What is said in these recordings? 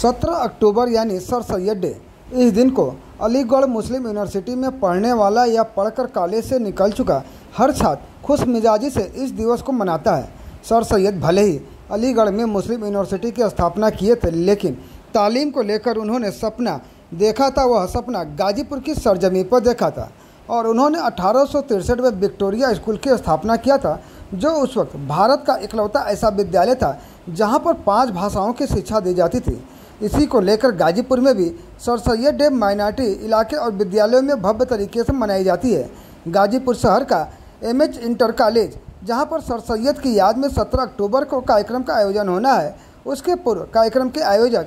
17 अक्टूबर यानी sir Syed day. इस दिन को अलीगढ़ मुस्लिम यूनिवर्सिटी में पढ़ने वाला या पढ़कर कॉलेज से निकल चुका हर छात्र खुश मिजाजी से इस दिवस को मनाता है। सर सैयद भले ही अलीगढ़ में मुस्लिम यूनिवर्सिटी की स्थापना किए थे, लेकिन तालीम को लेकर उन्होंने सपना देखा था। वह सपना गाजीपुर की सरजमीं पर देखा था और उन्होंने 1863 में विक्टोरिया स्कूल की स्थापना किया था, जो उस वक्त भारत का इकलौता ऐसा विद्यालय था जहां पर 5 भाषाओं की शिक्षा दी जाती थी। इसी को लेकर गाजीपुर में भी सर सैयद डे माइनॉरिटी इलाके और विद्यालयों में भव्य तरीके से मनाई जाती है। गाजीपुर शहर का एमएच इंटर कॉलेज, जहां पर सर सैयद की याद में 17 अक्टूबर को कार्यक्रम का आयोजन होना है, उसके पूर्व कार्यक्रम के आयोजक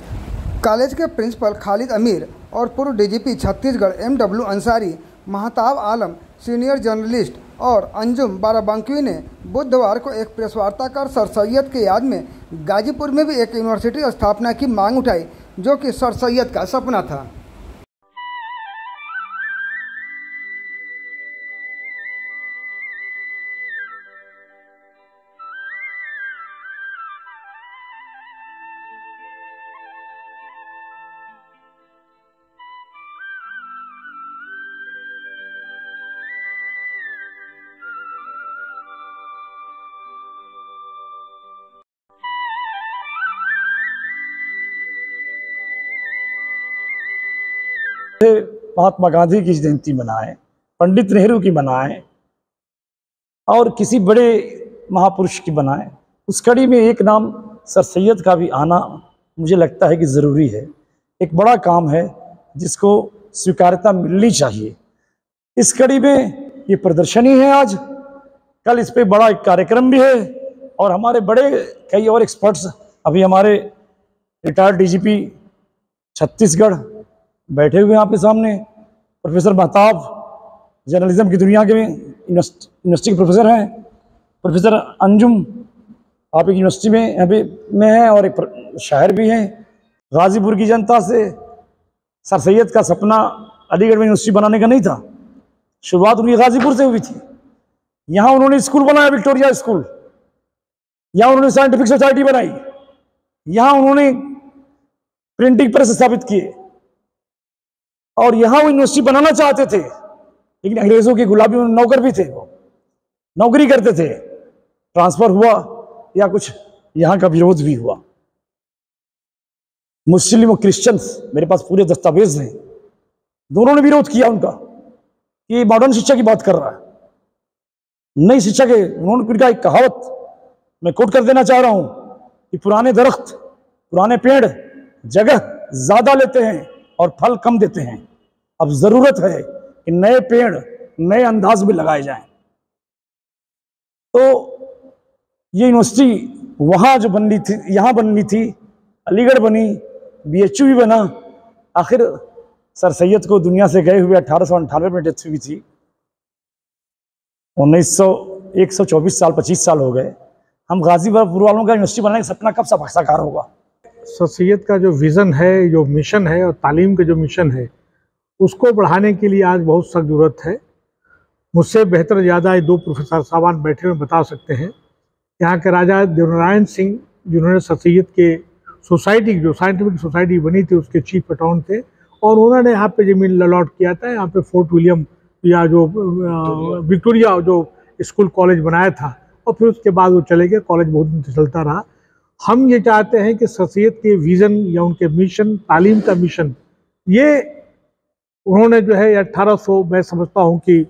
कॉलेज के प्रिंसिपल खालिद अमीर और पूर्व डीजीपी छत्तीसगढ़ MW अंसारी, महताब आलम सीनियर जर्नलिस्ट और अंजुम बाराबंकी ने बुधवार को एक प्रेस वार्ता कर सर सैयद की याद में गाजीपुर में भी एक यूनिवर्सिटी स्थापना की मांग उठाई, जो कि सर सैयद का सपना था। महात्मा गांधी की जयंती मनाएं, पंडित नेहरू की मनाएं और किसी बड़े महापुरुष की बनाएं, उस कड़ी में एक नाम सर सैयद का भी आना मुझे लगता है कि ज़रूरी है। एक बड़ा काम है जिसको स्वीकार्यता मिलनी चाहिए। इस कड़ी में ये प्रदर्शनी है आज, कल इस पे बड़ा एक कार्यक्रम भी है और हमारे बड़े कई और एक्सपर्ट्स, अभी हमारे रिटायर्ड डीजीपी छत्तीसगढ़ बैठे हुए हैं आपके सामने, प्रोफेसर महताब जर्नलिज्म की दुनिया के यूनिवर्सिटी के प्रोफेसर हैं, प्रोफेसर अंजुम आप एक यूनिवर्सिटी में यहाँ पे हैं और एक शायर भी हैं। गाजीपुर की जनता से सर सैयद का सपना अलीगढ़ में यूनिवर्सिटी बनाने का नहीं था, शुरुआत उनकी गाजीपुर से हुई थी। यहाँ उन्होंने स्कूल बनाया, विक्टोरिया स्कूल, यहाँ उन्होंने साइंटिफिक सोसाइटी बनाई, यहाँ उन्होंने प्रिंटिंग प्रेस स्थापित किए और यहाँ वो यूनिवर्सिटी बनाना चाहते थे, लेकिन अंग्रेजों की गुलामी में नौकर भी थे, वो नौकरी करते थे। ट्रांसफर हुआ या कुछ यहाँ का विरोध भी हुआ। मुस्लिम और क्रिश्चियंस, मेरे पास पूरे दस्तावेज हैं, दोनों ने विरोध किया उनका कि मॉडर्न शिक्षा की बात कर रहा है, नई शिक्षा के। उन्होंने फिर एक कहावत मैं कोट कर देना चाह रहा हूं कि पुराने दरख्त, पुराने पेड़ जगह ज्यादा लेते हैं और फल कम देते हैं। अब जरूरत है कि नए पेड़ नए अंदाज में लगाए जाएं। तो ये यूनिवर्सिटी वहां जो बननी थी, यहाँ बननी थी, अलीगढ़ बनी, BHU भी बना। आखिर सर सैयद को दुनिया से गए हुए 1898 में डेथ हुई थी। 124 साल 25 साल हो गए। हम गाजीपुर वालों का यूनिवर्सिटी बनाने का सपना कब साकार होगा? सर सैयद का जो विज़न है, जो मिशन है और तालीम का जो मिशन है, उसको बढ़ाने के लिए आज बहुत सख्त ज़रूरत है। मुझसे बेहतर ज़्यादा ये 2 प्रोफेसर साहबान बैठे हुए बता सकते हैं। यहाँ के राजा देवनारायण सिंह, जिन्होंने सर सैयद के सोसाइटी, जो साइंटिफिक सोसाइटी बनी थी, उसके चीफ पेट्रॉन थे और उन्होंने यहाँ पे ज़मीन अलॉट किया था। यहाँ पे फोर्ट विलियम या जो विक्टोरिया जो स्कूल कॉलेज बनाया था और फिर उसके बाद वो चले गए। कॉलेज बहुत दिन चलता रहा। हम ये चाहते हैं कि सर सैयद के विज़न या उनके मिशन, तालीम का मिशन, ये उन्होंने जो है 1800, मैं समझता हूँ कि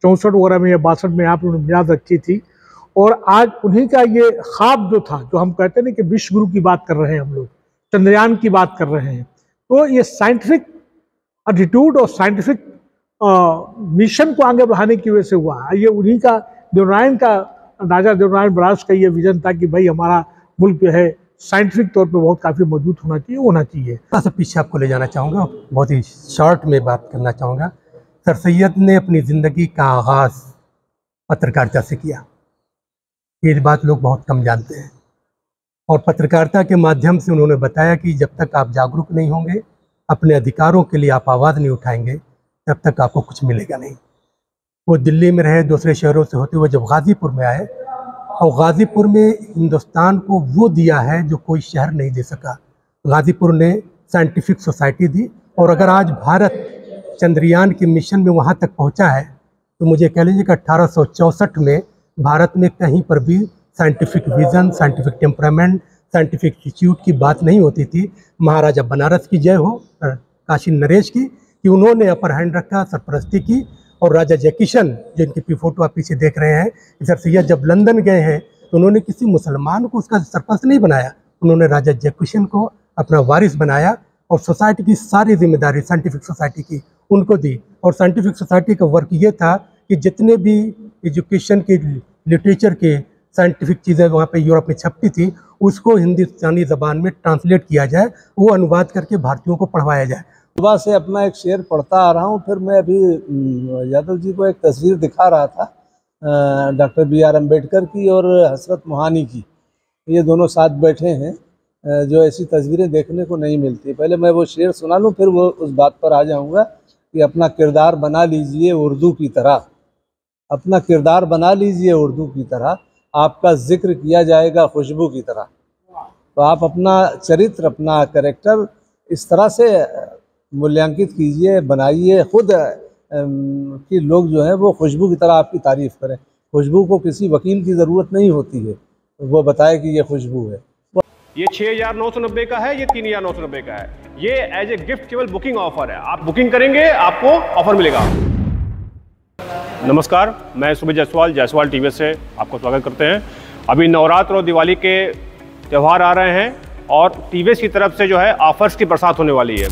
64 वगैरह में या 62 में आप उन्होंने बुनियाद रखी थी। और आज उन्हीं का ये ख्वाब जो था, जो हम कहते हैं ना कि विश्व गुरु की बात कर रहे हैं, हम लोग चंद्रयान की बात कर रहे हैं, तो ये साइंटिफिक एटीट्यूड और साइंटिफिक मिशन को आगे बढ़ाने की वजह से हुआ। ये उन्हीं का, देवनारायण का, राजा देवनारायण बराज का ये विजन था कि भाई हमारा मुल्क जो है साइंटिफिक तौर पे बहुत काफ़ी मजबूत होना चाहिए। थोड़ा सा पीछे आपको ले जाना चाहूँगा, बहुत ही शॉर्ट में बात करना चाहूँगा। सर सैयद ने अपनी ज़िंदगी का आगाज़ पत्रकारिता से किया, ये बात लोग बहुत कम जानते हैं। और पत्रकारिता के माध्यम से उन्होंने बताया कि जब तक आप जागरूक नहीं होंगे, अपने अधिकारों के लिए आप आवाज़ नहीं उठाएंगे, तब तक आपको कुछ मिलेगा नहीं। वो दिल्ली में रहे, दूसरे शहरों से होते हुए जब गाज़ीपुर में आए, और गाज़ीपुर में हिंदुस्तान को वो दिया है जो कोई शहर नहीं दे सका। गाज़ीपुर ने साइंटिफिक सोसाइटी दी। और अगर आज भारत चंद्रयान के मिशन में वहाँ तक पहुँचा है तो मुझे कह लीजिए कि 1864 में भारत में कहीं पर भी scientific vision, scientific temperament, scientific institute की बात नहीं होती थी। महाराजा बनारस की जय हो, काशी नरेश की, कि उन्होंने अपर हैंड रखा, सरपरस्ती की। और राजा जयकिशन, जिनकी फोटो आप पीछे देख रहे हैं, सर सैयद जब लंदन गए हैं तो उन्होंने किसी मुसलमान को उसका सरपरस्त नहीं बनाया, उन्होंने राजा जयकिशन को अपना वारिस बनाया और सोसाइटी की सारी जिम्मेदारी साइंटिफिक सोसाइटी की उनको दी। और साइंटिफिक सोसाइटी का वर्क ये था कि जितने भी एजुकेशन के, लिटरेचर के, साइंटिफिक चीज़ें वहाँ पे यूरोप में छपती थी उसको हिंदुस्तानी ज़बान में ट्रांसलेट किया जाए, वो अनुवाद करके भारतीयों को पढ़वाया जाए। सुबह से अपना एक शेर पढ़ता आ रहा हूँ। फिर मैं अभी यादव जी को एक तस्वीर दिखा रहा था डॉक्टर BR अम्बेडकर की और हसरत मोहानी की। ये दोनों साथ बैठे हैं, जो ऐसी तस्वीरें देखने को नहीं मिलती। पहले मैं वो शेर सुना लूँ, फिर वो उस बात पर आ जाऊँगा कि अपना किरदार बना लीजिए उर्दू की तरह, अपना किरदार बना लीजिए उर्दू की तरह, आपका जिक्र किया जाएगा खुशबू की तरह। तो आप अपना चरित्र, अपना कैरेक्टर इस तरह से मूल्यांकित कीजिए, बनाइए खुद कि लोग जो है वो खुशबू की तरह आपकी तारीफ़ करें। खुशबू को किसी वकील की ज़रूरत नहीं होती है, वो बताए कि ये खुशबू है। ये 6,990 का है, ये 3,990 का है। ये एज ए गिफ्ट केवल बुकिंग ऑफर है, आप बुकिंग करेंगे आपको ऑफर मिलेगा। नमस्कार, मैं सुमित जायसवाल, जायसवाल टीवी से आपको स्वागत करते हैं। अभी नवरात्र और दिवाली के त्यौहार आ रहे हैं और टीवीएस की तरफ से जो है ऑफर्स की बरसात होने वाली है।